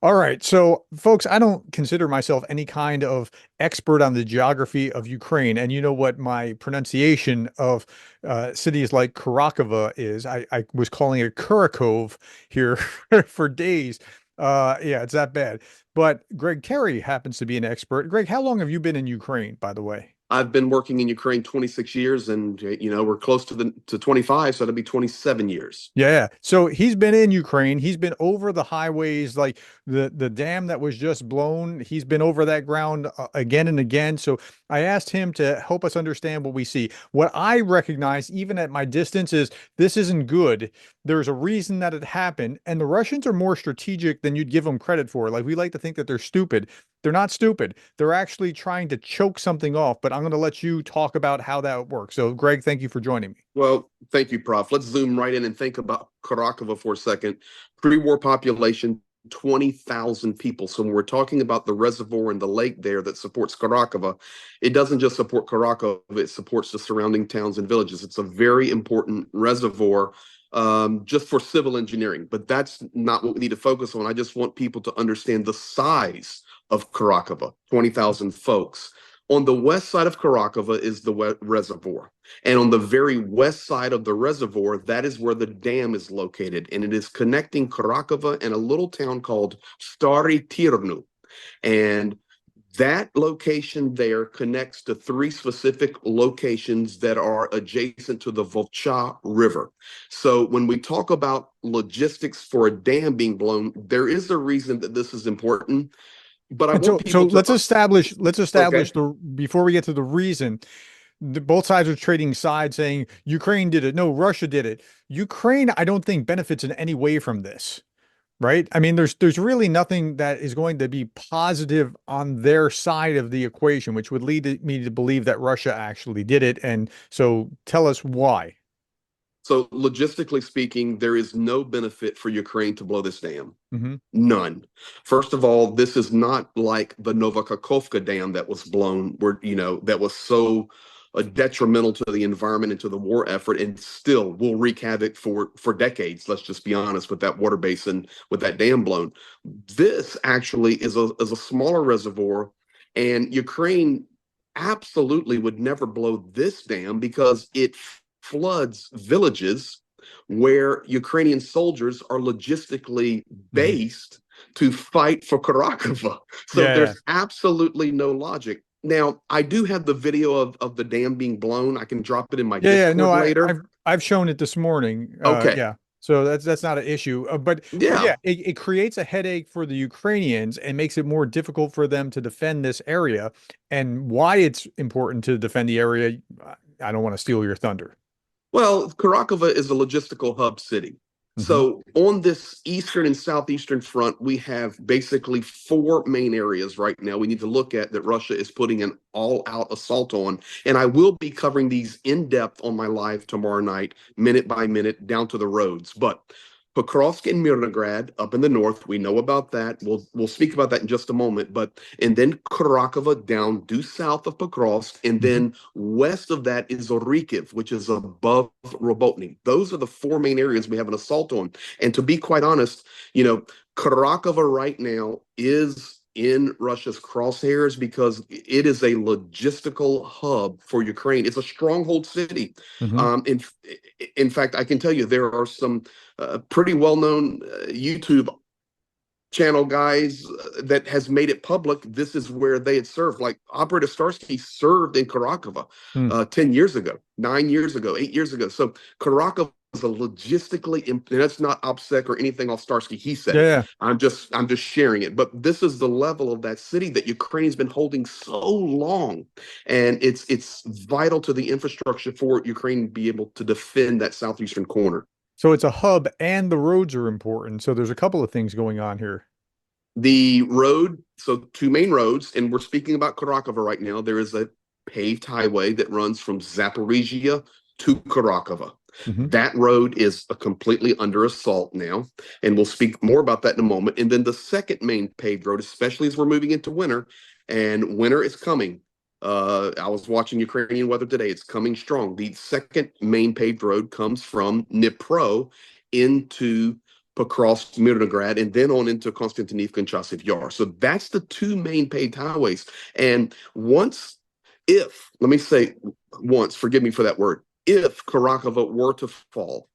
All right. So, folks, I don't consider myself any kind of expert on the geography of Ukraine. And you know what my pronunciation of cities like Kurakhove is. I was calling it Kurakhove here for days. Yeah, it's that bad. But Greg Terry happens to be an expert. Greg, how long have you been in Ukraine, by the way? I've been working in Ukraine 26 years, and we're close to 25, so it'll be 27 years. Yeah. So he's been in Ukraine. He's been over the highways, like the dam that was just blown. He's been over that ground again and again. So I asked him to help us understand what we see. What I recognize, even at my distance, is this isn't good. There's a reason that it happened, and the Russians are more strategic than you'd give them credit for. Like we like to think that they're stupid. They're not stupid. They're actually trying to choke something off. But I'm going to let you talk about how that works. So, Greg, thank you for joining me. Well, thank you, Prof. Let's zoom right in and think about Kurakhove for a second. Pre-war population, 20,000 people. So when we're talking about the reservoir and the lake there that supports Kurakhove, it doesn't just support Kurakhove, it supports the surrounding towns and villages. It's a very important reservoir just for civil engineering, but that's not what we need to focus on. I just want people to understand the size of Kurakhove, 20,000 folks. On the west side of Kurakhove is the reservoir. And on the very west side of the reservoir, that is where the dam is located. And it is connecting Kurakhove and a little town called Stary Tirnu. And that location there connects to three specific locations that are adjacent to the Volcha River. So when we talk about logistics for a dam being blown, there is a reason that this is important. But I And want so people to, let's establish okay. the before we get to the reason. Both sides are trading sides, saying Ukraine did it. No, Russia did it. Ukraine, I don't think benefits in any way from this, right? I mean, there's really nothing that is going to be positive on their side of the equation, which would lead me to believe that Russia actually did it. And so, tell us why. So logistically speaking, there is no benefit for Ukraine to blow this dam. Hmm. None. First of all, this is not like the Novakhovka dam that was blown, where that was so detrimental to the environment and to the war effort, and still will wreak havoc for decades. Let's just be honest with that water basin, with that dam blown. This actually is a smaller reservoir, and Ukraine absolutely would never blow this dam because it floods villages where Ukrainian soldiers are logistically Hmm. based to fight for Kurakhove. So Yeah, there's absolutely no logic. Now, I do have the video of the dam being blown. I can drop it in my yeah. No, Discord later. I've shown it this morning. Okay. Yeah. So that's not an issue. But Yeah. yeah, it creates a headache for the Ukrainians and makes it more difficult for them to defend this area. And why it's important to defend the area, I don't want to steal your thunder. Well, Kurakhove is a logistical hub city. Hmm. So on this eastern and southeastern front, we have basically four main areas right now we need to look at that Russia is putting an all-out assault on. And I will be covering these in depth on my live tomorrow night, minute by minute, down to the roads. But Pokrovsk and Mirnograd up in the north, we know about that. We'll speak about that in just a moment. But and then Kurakhove down due south of Pokrovsk, and Hmm. then west of that is Orikiv, which is above Robotny. Those are the four main areas we have an assault on. And to be quite honest, Kurakhove right now is in Russia's crosshairs because it is a logistical hub for Ukraine. It's a stronghold city. Hmm. In fact, I can tell you there are some pretty well-known YouTube channel guys that has made it public. This is where they had served. Like Operator Starsky served in Kurakhove 10 years ago, 9 years ago, 8 years ago. So Kurakhove is a logistically, and that's not OPSEC or anything off Starsky. He said Yeah, it. yeah. I'm just sharing it. But this is the level of that city that Ukraine's been holding so long, and it's vital to the infrastructure for Ukraine to be able to defend that southeastern corner. So it's a hub and the roads are important. So there's a couple of things going on here. The road, so two main roads, and we're speaking about Kurakhove right now. There is a paved highway that runs from Zaporizhia to Kurakhove. Hmm. That road is completely under assault now, and we'll speak more about that in a moment. And then the second main paved road, especially as we're moving into winter, and winter is coming. I was watching Ukrainian weather today. It's coming strong. The second main paved road comes from Dnipro into across Mirnograd and then on into Konstantinivka and Chasiv Yar. So that's the two main paved highways. And let me say once, forgive me for that word, if Kurakhove were to fall,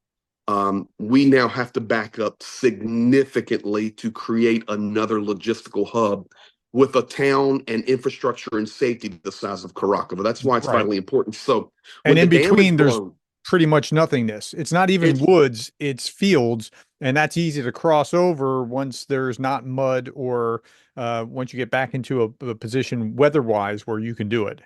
we now have to back up significantly to create another logistical hub with a town and infrastructure and safety the size of Kurakhove. That's why it's Right. vitally important. So And when the in dam is between, there's blown, pretty much nothingness. It's not even it's woods, it's fields, and that's easy to cross over once there's not mud or once you get back into a position weather-wise where you can do it.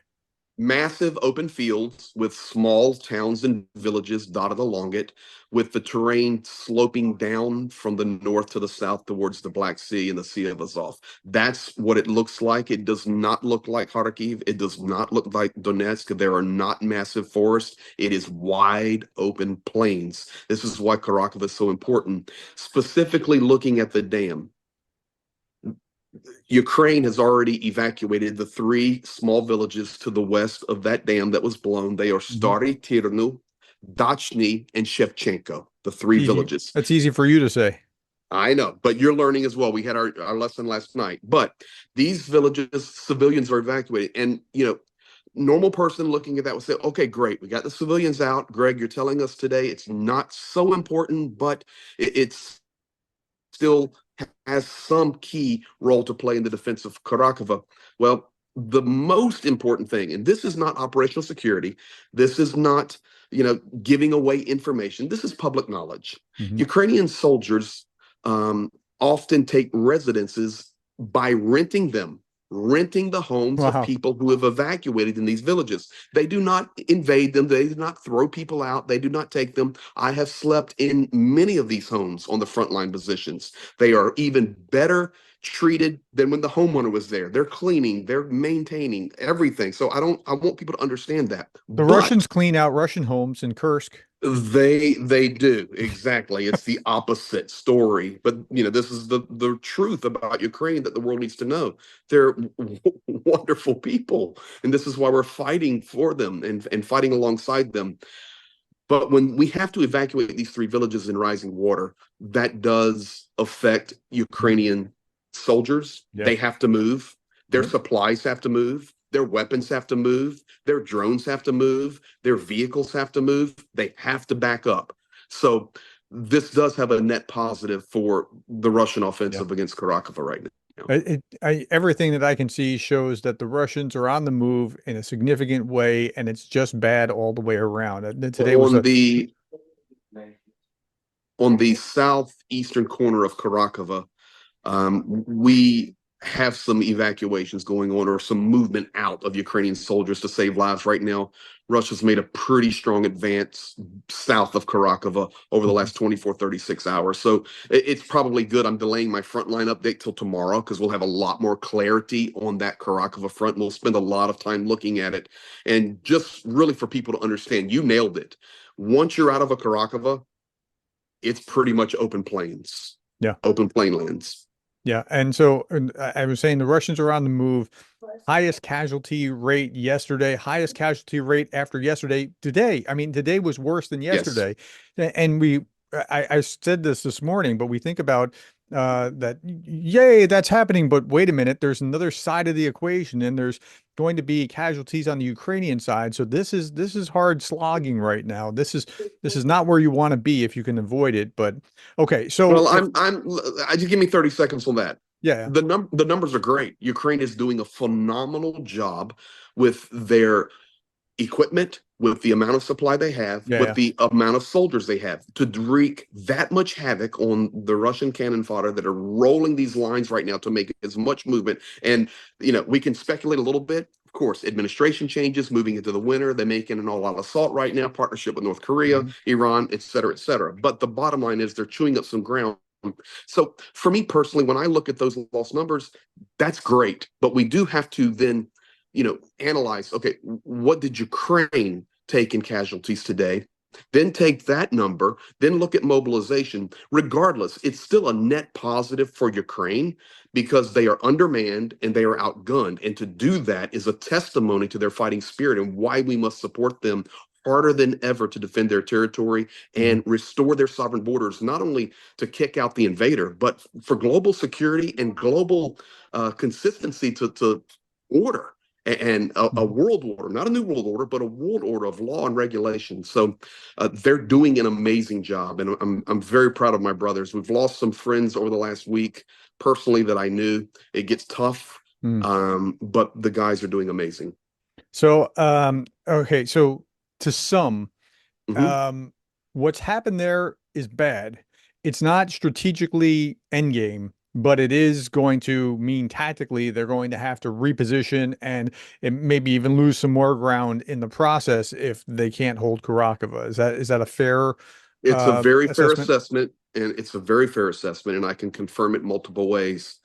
massive open fields with small towns and villages dotted along it, with the terrain sloping down from the north to the south towards the Black Sea and the Sea of Azov. That's what it looks like. It does not look like Kharkiv. It does not look like Donetsk. There are not massive forests. It is wide open plains. This is why Kharkiv is so important. Specifically looking at the dam, Ukraine has already evacuated the three small villages to the west of that dam that was blown. They are Mhm. Stary Tirnu, Dachny, and Shevchenko, the three Easy. villages. That's easy for you to say. I know, but you're learning as well. We had our lesson last night. But these villages, civilians are evacuated. And, normal person looking at that would say, okay, great. We got the civilians out. Greg, you're telling us today it's not so important, but it's still has some key role to play in the defense of Karakovo. Well, the most important thing, and this is not operational security, this is not, giving away information. This is public knowledge. Mhm. Ukrainian soldiers often take residences by renting the homes of Wow. people who have evacuated in these villages. They do not invade them. They do not throw people out. They do not take them. I have slept in many of these homes on the frontline positions. They are even better treated than when the homeowner was there. They're cleaning, they're maintaining everything. So I want people to understand that. The Russians But clean out Russian homes in Kursk. they do exactly. It's the opposite story, but this is the truth about Ukraine that the world needs to know. They're wonderful people, and this is why we're fighting for them and fighting alongside them. But when we have to evacuate these three villages in rising water, that does affect Ukrainian soldiers. Yeah. They have to move. Their Yep. supplies have to move. Their weapons have to move. Their drones have to move. Their vehicles have to move. They have to back up. So this does have a net positive for the Russian Yeah. offensive against Kharkiv right now. Everything that I can see shows that the Russians are on the move in a significant way, and it's just bad all the way around. Today was On a the on the southeastern corner of Kharkiv, we have some evacuations going on or some movement out of Ukrainian soldiers to save lives right now. Russia's made a pretty strong advance south of Karakovo over the last 24, 36 hours. So it's probably good. I'm delaying my frontline update till tomorrow because we'll have a lot more clarity on that Karakovo front. We'll spend a lot of time looking at it. And just really for people to understand, you nailed it. Once you're out of a Karakovo, it's pretty much open plains, yeah. open plain lands. Yeah, and so I was saying the Russians are on the move. Highest casualty rate yesterday, highest casualty rate after yesterday. Today, I mean, today was worse than Yes. yesterday. And I said this morning, but we think about that, yay, that's happening. But wait a minute, there's another side of the equation, and there's going to be casualties on the Ukrainian side. So this is hard slogging right now. This is not where you want to be if you can avoid it. But okay, so Well, if I just give me 30 seconds on that. yeah, The numbers are great. Ukraine is doing a phenomenal job with their equipment, with the amount of supply they have, yeah, with yeah. the amount of soldiers they have to wreak that much havoc on the Russian cannon fodder that are rolling these lines right now to make as much movement. And we can speculate a little bit. Of course, administration changes, moving into the winter. They're making an all-out assault right now, partnership with North Korea, Mhm. Iran, et cetera, et cetera. But the bottom line is they're chewing up some ground. So for me personally, when I look at those lost numbers, that's great. But we do have to then, analyze, okay, what did Ukraine take in casualties today? Then take that number, then look at mobilization. Regardless, it's still a net positive for Ukraine because they are undermanned and they are outgunned. And to do that is a testimony to their fighting spirit and why we must support them harder than ever to defend their territory Mhm. and restore their sovereign borders, not only to kick out the invader, but for global security and global consistency to order and a Mhm. world order, not a new world order, but a world order of law and regulation. So they're doing an amazing job, and I'm very proud of my brothers. We've lost some friends over the last week personally that I knew. It gets tough, Mm. but the guys are doing amazing. So, okay, so to some, Hmm. um, what's happened there is bad. It's not strategically endgame, but it is going to mean tactically they're going to have to reposition and maybe even lose some more ground in the process if they can't hold Kurakhove. Is that a fair It's a very fair assessment? assessment, and it's a very fair assessment, and I can confirm it multiple ways.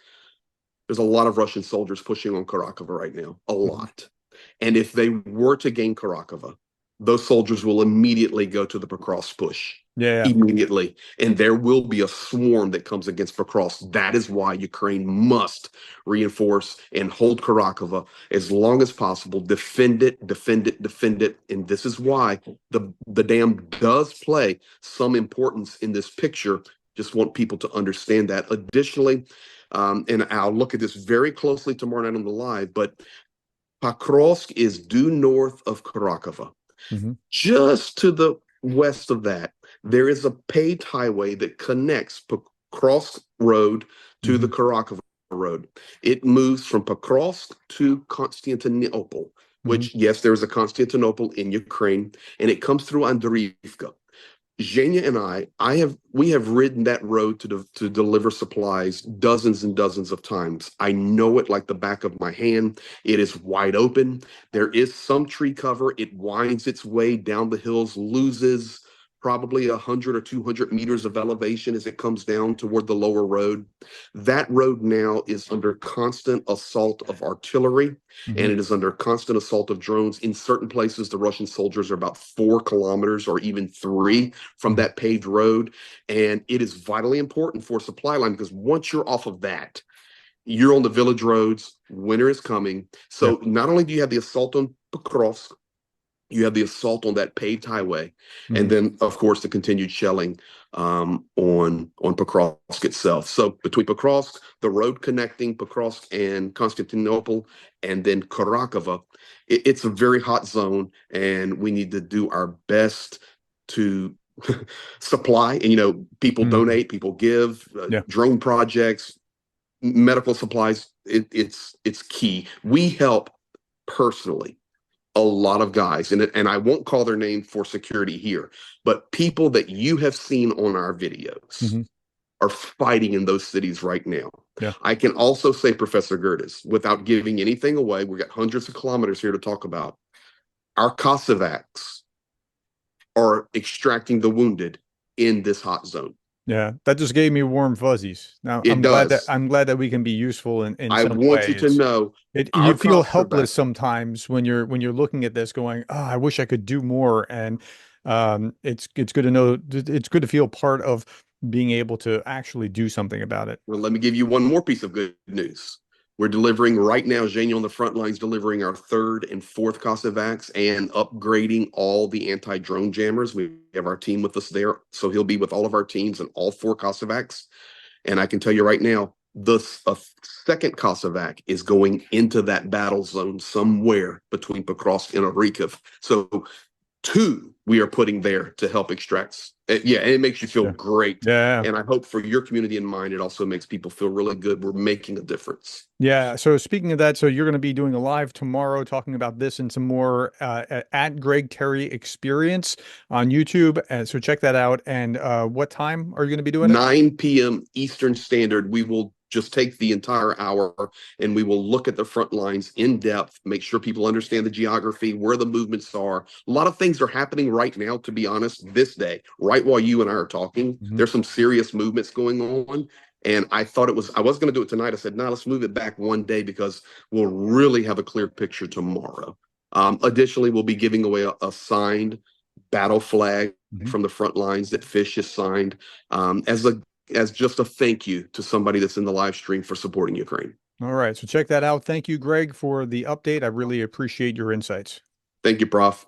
There's a lot of Russian soldiers pushing on Kurakhove right now, a Mhm. lot. And if they were to gain Kurakhove, those soldiers will immediately go to the Pokrovsk push. Yeah. Immediately. And there will be a swarm that comes against Pokrovsk. That is why Ukraine must reinforce and hold Kurakhove as long as possible. Defend it, defend it, defend it. And this is why the dam does play some importance in this picture. Just want people to understand that. Additionally, and I'll look at this very closely tomorrow night on the live, but Pokrovsk is due north of Kurakhove. Hmm. Just to the west of that, there is a paved highway that connects Pokrovsk Road to the Hmm. Kurakhove Road. It moves from Pokrovsk to Constantinople, Hmm. which, yes, there is a Constantinople in Ukraine, and it comes through Andriivka. Zhenya and we have ridden that road to deliver supplies dozens and dozens of times. I know it like the back of my hand. It is wide open. There is some tree cover. It winds its way down the hills, loses probably 100 or 200 meters of elevation as it comes down toward the lower road. That road now is under constant assault of artillery, Hmm. and it is under constant assault of drones. In certain places, the Russian soldiers are about 4 kilometers or even 3 from Hmm. that paved road. And it is vitally important for supply line because once you're off of that, you're on the village roads. Winter is coming. Yeah. So not only do you have the assault on Pokrovsk, you have the assault on that paved highway, and Hmm. then, of course, the continued shelling on Pokrovsk itself. So between Pokrovsk, the road connecting Pokrovsk and Constantinople, and then Kurakhove, it's a very hot zone, and we need to do our best to supply. And people Hmm. donate, people give, Yeah. drone projects, medical supplies. It's key. We help personally a lot of guys, and I won't call their name for security here, but people that you have seen on our videos Hmm. are fighting in those cities right now. Yeah. I can also say, Professor Gerdes, without giving anything away, we've got hundreds of kilometers here to talk about. Our Cossacks are extracting the wounded in this hot zone. Yeah, that just gave me warm fuzzies. Now It does. I'm glad that we can be useful in I some want you to ways. know You our feel helpless Cossacks. sometimes when you're looking at this, going, "Oh, I wish I could do more." And it's good to know. It's good to feel part of being able to actually do something about it. Well, let me give you one more piece of good news. We're delivering right now, Zhenya on the front lines, delivering our third and fourth Cossavacs and upgrading all the anti-drone jammers. We have our team with us there. So he'll be with all of our teams and all 4 Cossavacs. And I can tell you right now, the second Kosovac is going into that battle zone somewhere between Pokrovsk and Orikov. So 2 we are putting there to help extract. Yeah, and it makes you feel Yeah. great. Yeah. And I hope for your community in mind, it also makes people feel really good. We're making a difference. Yeah. So speaking of that, so you're going to be doing a live tomorrow talking about this and some more at Greg Terry Experience on YouTube. And so check that out. And what time are you going to be doing it? 9 p.m. Eastern Standard, we will just take the entire hour and we will look at the front lines in depth, make sure people understand the geography, where the movements are. A lot of things are happening right now, to be honest, this day, right while you and I are talking. Mhm. There's some serious movements going on. And I thought I was going to do it tonight. I said, no, let's move it back one day because we'll really have a clear picture tomorrow. Additionally, we'll be giving away a signed battle flag Mhm. from the front lines that Fish has signed as just a thank you to somebody that's in the live stream for supporting Ukraine. All right. So check that out. Thank you, Greg, for the update. I really appreciate your insights. Thank you, Prof.